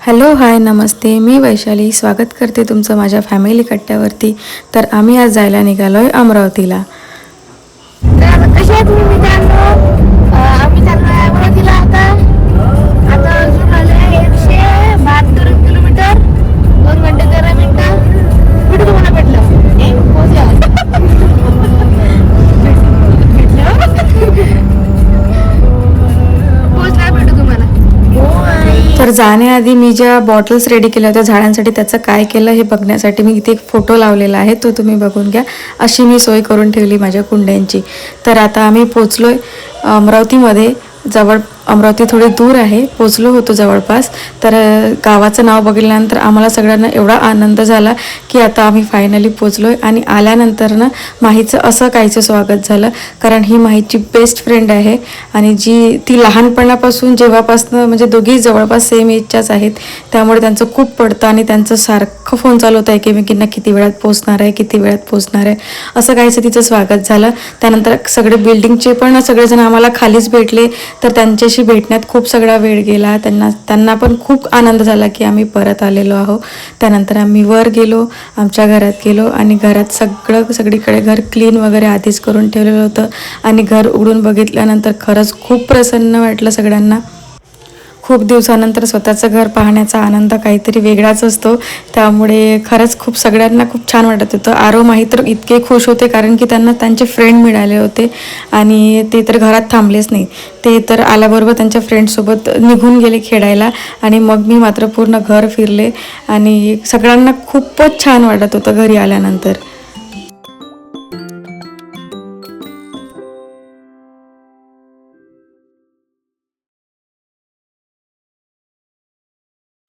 Hello hi नमस्ते, मी वैशाली स्वागत करते तुमचं माझ्या फॅमिली कट्ट्यावरती. तर आम्ही आज जायला निघालो आहे अमरावतीला. कसे आहे तुम्ही मित्रांनो? आम्ही चाललो आहे अमरावतीला. आता अजून आले 172 किलोमीटर 2 घंटे 13 मिनिटं. कुठे तुम्हाला भेटलं? पोहोचला भेटू तुम्हाला. तर जाण्याआधी मी ज्या बॉटल्स रेडी केल्या होत्या झाडांसाठी त्याचं काय केलं हे बघण्यासाठी मी इथे एक फोटो लावलेला आहे, तो तुम्ही बघून घ्या. अशी मी सोय करून ठेवली माझ्या कुंड्यांची. तर आता आम्ही पोचलो आहे अमरावतीमध्ये. अमरावती थोडी दूर आहे, पोचलो होतो जवळपास. तर गावाचं नाव बघितल्यानंतर आम्हाला सगळ्यांना एवढा आनंद झाला की आता आम्ही फायनली पोचलो आहे. आणि आल्यानंतर ना माहीचं असं काहीचं स्वागत झालं, कारण ही माहीची बेस्ट फ्रेंड आहे आणि ती लहानपणापासून जेव्हापासनं म्हणजे दोघी जवळपास सेम एजच्याच आहेत, त्यामुळे त्यांचं खूप पडतं आणि त्यांचं सारखं फोन चालू होतं एकमेकींना किती वेळात पोचणार आहे असं काहीचं तिचं स्वागत झालं. त्यानंतर सगळे बिल्डिंगचे पण सगळेजण आम्हाला खालीच भेटले, तर त्यांच्याशी भेटण्यात खूप सगळा वेळ गेला. त्यांना पण खूप आनंद झाला की आम्ही परत आलेलो आहोत. त्यानंतर आम्ही वर गेलो, आमच्या घरात गेलो आणि घरात सगळीकडे घर क्लीन वगैरे आधीच करून ठेवलेलं होतं. आणि घर उघडून बघितल्यानंतर खरंच खूप प्रसन्न वाटलं सगळ्यांना. खूप दिवसानंतर स्वतःचं घर पाहण्याचा आनंद काहीतरी वेगळाच असतो, त्यामुळे खरंच सगळ्यांना खूप छान वाटत होतं. आरो माही तर इतके खुश होते कारण की त्यांना त्यांचे फ्रेंड मिळाले होते आणि ते तर घरात थांबलेच नाही. ते तर आल्याबरोबर त्यांच्या फ्रेंडसोबत निघून गेले खेळायला आणि मग मी मात्र पूर्ण घर फिरले आणि सगळ्यांना खूपच छान वाटत होतं घरी आल्यानंतर.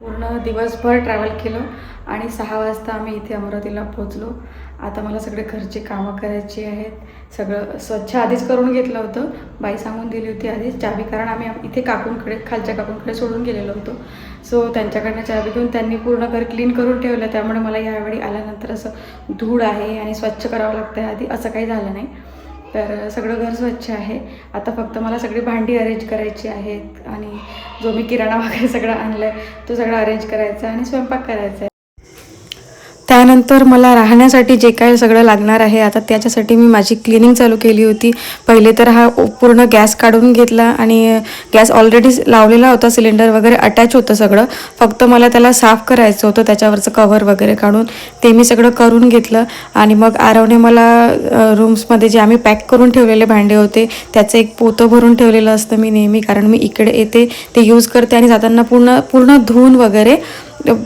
पूर्ण दिवसभर ट्रॅव्हल केलं आणि 6 वाजता आम्ही इथे अमरावतीला पोचलो. आता मला सगळे घरचे कामं करायची आहेत. सगळं स्वच्छ आधीच करून घेतलं होतं, बाई सांगून दिली होती आधीच चाबी, कारण आम्ही इथे खालच्या काकूंकडे सोडून गेलेलो होतो. सो त्यांच्याकडनं चाबी घेऊन त्यांनी पूर्ण घर क्लीन करून ठेवलं, त्यामुळे मला यावेळी आल्यानंतर असं धूळ आहे आणि स्वच्छ करावं लागतं आहे आधी, असं काही झालं नाही. तर सगळं घर स्वच्छ आहे. आता फक्त मला सगळी भांडी अरेंज करायची आहेत आणि जो मी किराणा वगैरे सगळं आणलं आहे तो सगळं अरेंज करायचा आणि स्वयंपाक करायचा आहे. त्यानंतर मला राहण्यासाठी जे काय सगळं लागणार आहे आता त्याच्यासाठी मी माझी क्लिनिंग चालू केली होती. पहिले तर हा पूर्ण गॅस काढून घेतला आणि गॅस ऑलरेडी लावलेला होता, सिलेंडर वगैरे अटॅच होतं सगळं. फक्त मला त्याला साफ करायचं होतं, त्याच्यावरचं कव्हर वगैरे काढून ते मी सगळं करून घेतलं. आणि मग आरवने मला रूम्समध्ये जे आम्ही पॅक करून ठेवलेले भांडे होते त्याचं एक पोतं भरून ठेवलेलं असतं मी नेहमी, कारण मी इकडे येते ते यूज करते आणि जाताना पूर्ण धुवून वगैरे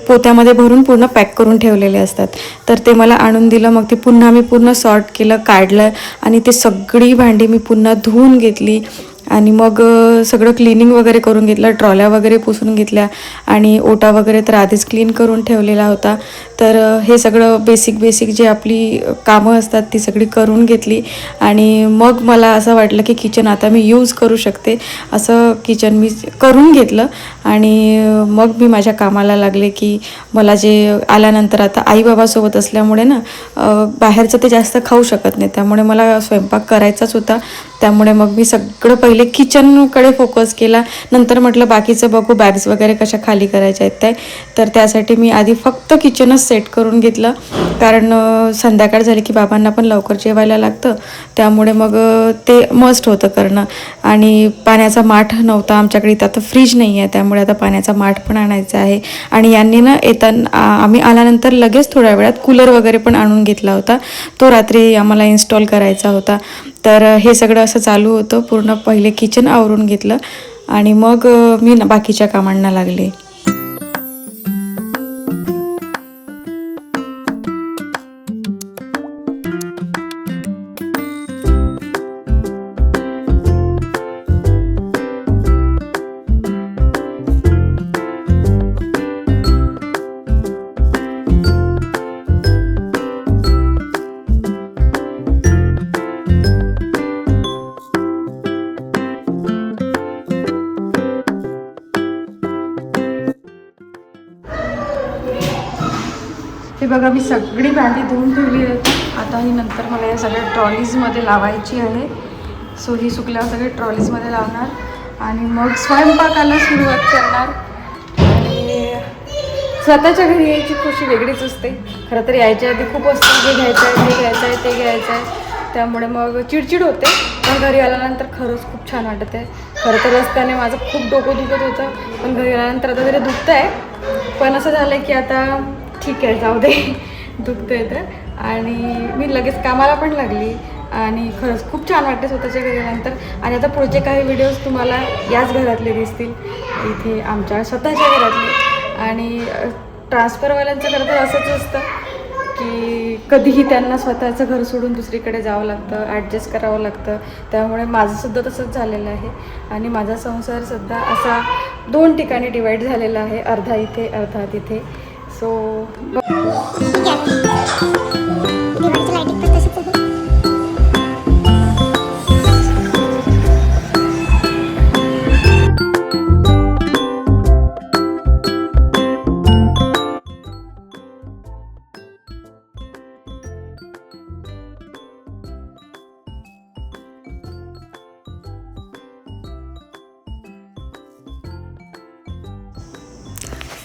पोत्यामध्ये भरून पूर्ण पॅक करून ठेवलेले असतात. तर ते मला आणून दिलं. मग ते पुन्हा मी पूर्ण सॉर्ट केलं, काढलं आणि ते सगळी भांडी मी पुन्हा धुवून घेतली आणि मग सगळं क्लिनिंग वगैरे करून घेतलं. ट्रॉल्या वगैरे पुसून घेतल्या आणि ओटा वगैरे तर आधीच क्लीन करून ठेवलेला होता. तर हे सगळं बेसिक जे आपली कामं असतात ती सगळी करून घेतली आणि मग मला असं वाटलं की किचन आता मी यूज करू शकते. असं किचन मी करून घेतलं आणि मग मी माझ्या कामाला लागले की मला जे आल्यानंतर आता आई बाबासोबत असल्यामुळे ना बाहेरचं ते जास्त खाऊ शकत नाही, त्यामुळे मला स्वयंपाक करायचाच होता. त्यामुळे मग मी सगळं पहिले किचनकडे फोकस केला. नंतर म्हटलं बाकीचं बघू, बॅग्स वगैरे कशा खाली करायच्या आहेत ते. तर त्यासाठी मी आधी फक्त किचनच सेट करून घेतलं, कारण संध्याकाळ झाली की बाबांना पण लवकर जेवायला लागतं, त्यामुळे मग ते मस्ट होतं करणं. आणि पाण्याचा माठ नव्हता आमच्याकडे, इथं आता फ्रीज नाही आहे, त्यामुळे आता पाण्याचा माठ पण आणायचा आहे. आणि यांनी ना आम्ही आल्यानंतर लगेच थोड्या वेळात कूलर वगैरे पण आणून घेतला होता, तो रात्री आम्हाला इन्स्टॉल करायचा होता. तर हे सगळं असं चालू होतं. पूर्ण पहिले किचन आवरून घेतलं आणि मग मी बाकीच्या कामांना लागले. हे बघा, मी सगळी भांडी धुवून ठेवली होती. आता ही नंतर मला या सगळ्या ट्रॉलीजमध्ये लावायची आहे. सो ही सुकल्यावर सगळे ट्रॉलीजमध्ये लावणार आणि मग स्वयंपाकाला सुरुवात करणार. आणि स्वतःच्या घरी यायची खुशी वेगळीच असते. खरं तर यायच्या आधी खूप असतं, हे घ्यायचं आहे, ते घ्यायचं आहे, ते घ्यायचं आहे, त्यामुळे मग चिडचिड होते. पण घरी आल्यानंतर खरंच खूप छान वाटत आहे. खरं तर रस्त्याने माझं खूप डोकं दुखत होतं, पण घरी आल्यानंतर आता तरी दुखतं आहे. पण असं झालं की आता ठीक आहे, जाऊ दे, दुखतं आहे तर. आणि मी लगेच कामाला पण लागली आणि खरंच खूप छान वाटते स्वतःच्या घरी आल्यानंतर. आणि आता पुढचे काही व्हिडिओज तुम्हाला याच घरातले दिसतील, इथे आमच्या स्वतःच्या घरातले. आणि ट्रान्सफरवाल्यांचं खरं तर असंच असतं की कधीही त्यांना स्वतःचं घर सोडून दुसरीकडे जावं लागतं, ॲडजस्ट करावं लागतं. त्यामुळे माझंसुद्धा तसंच झालेलं आहे. आणि माझा संसार सुद्धा असा 2 ठिकाणी डिवाईड झालेला आहे, अर्धा इथे अर्धा तिथे. सो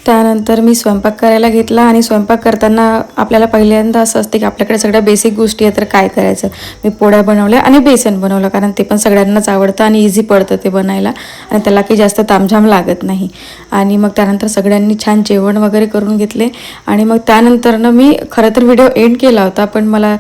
त्यानंतर मी स्वयंपाक करायला घेतला. आणि स्वयंपाक करताना आपल्याला पहिल्यांदा असं असते की आपल्याकडे सगळ्या बेसिक गोष्टी आहेत, तर काय करायचं. मी पोळ्या बनवल्या आणि बेसन बनवलं, कारण ते पण सगळ्यांनाच आवडतं आणि इझी पडतं ते बनायला, आणि त्याला काही जास्त तामझाम लागत नाही. आणि मग त्यानंतर सगळ्यांनी छान जेवण वगैरे करून घेतले. आणि मग त्यानंतरनं मी खरं तर व्हिडिओ एंड केला होता, पण मला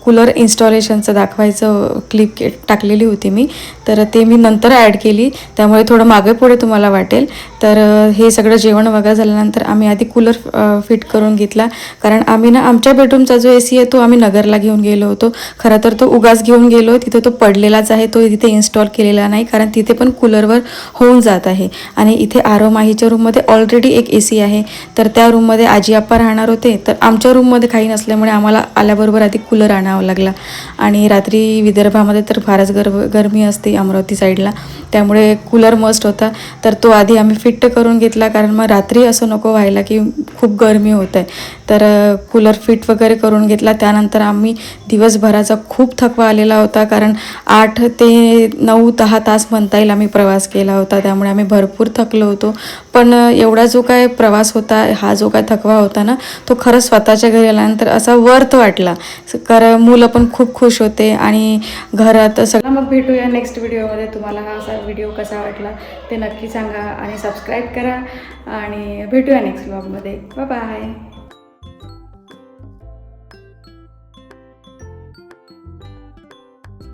कूलर इन्स्टॉलेशनचं दाखवायचं क्लिप टाकलेली होती मी, तर ते मी नंतर ॲड केली, त्यामुळे थोडं मागे पुढे तुम्हाला वाटेल. तर हे सगळं जेवण वगैरे झाल्यानंतर आम्ही आधी कूलर फिट करून घेतला, कारण आम्ही ना आमच्या बेडरूमचा जो AC आहे तो आम्ही नगरला घेऊन गेलो होतो. खरं तर तो उगाच घेऊन गेलो, तिथे तो पडलेलाच आहे, तो तिथे इन्स्टॉल केलेला नाही, कारण तिथे पण कूलरवर होऊन जात आहे. आणि इथे माहीच्या रूममध्ये ऑलरेडी एक AC आहे, तर त्या रूममध्ये आजी आप्पा राहणार होते, तर आमच्या रूममध्ये काही नसल्यामुळे आम्हाला आल्याबरोबर आधी कूलर आणावा लागला. आणि रात्री विदर्भामध्ये तर फारच गरमी असते अमरावती साईडला, त्यामुळे कूलर मस्ट होता, तर तो आधी आम्ही फिट करून घेतला, कारण मग रात्री असं नको व्हायला की खूप गरमी होत आहे. तर कूलर फिट वगैरे करून घेतला. त्यानंतर आम्ही दिवसभराचा खूप थकवा आलेला होता, कारण 8 ते 9-10 तास म्हणता येईल आम्ही प्रवास केला होता, त्यामुळे आम्ही भरपूर थकलो होतो. पण एवढा जो काय प्रवास होता, हा जो काय थकवा होता ना, तो खरंच स्वतःच्या घरी आल्यानंतर असा वर्थ वाटला, कारण मुलं पण खूप खुश होते आणि घरात सगळं. मग भेटूया नेक्स्ट व्हिडिओमध्ये. तुम्हाला हा असा व्हिडिओ कसा वाटला ते नक्की सांगा आणि सबस्क्राईब करा, आणि भेटूया नेक्स्ट व्लॉगमध्ये. Bye bye.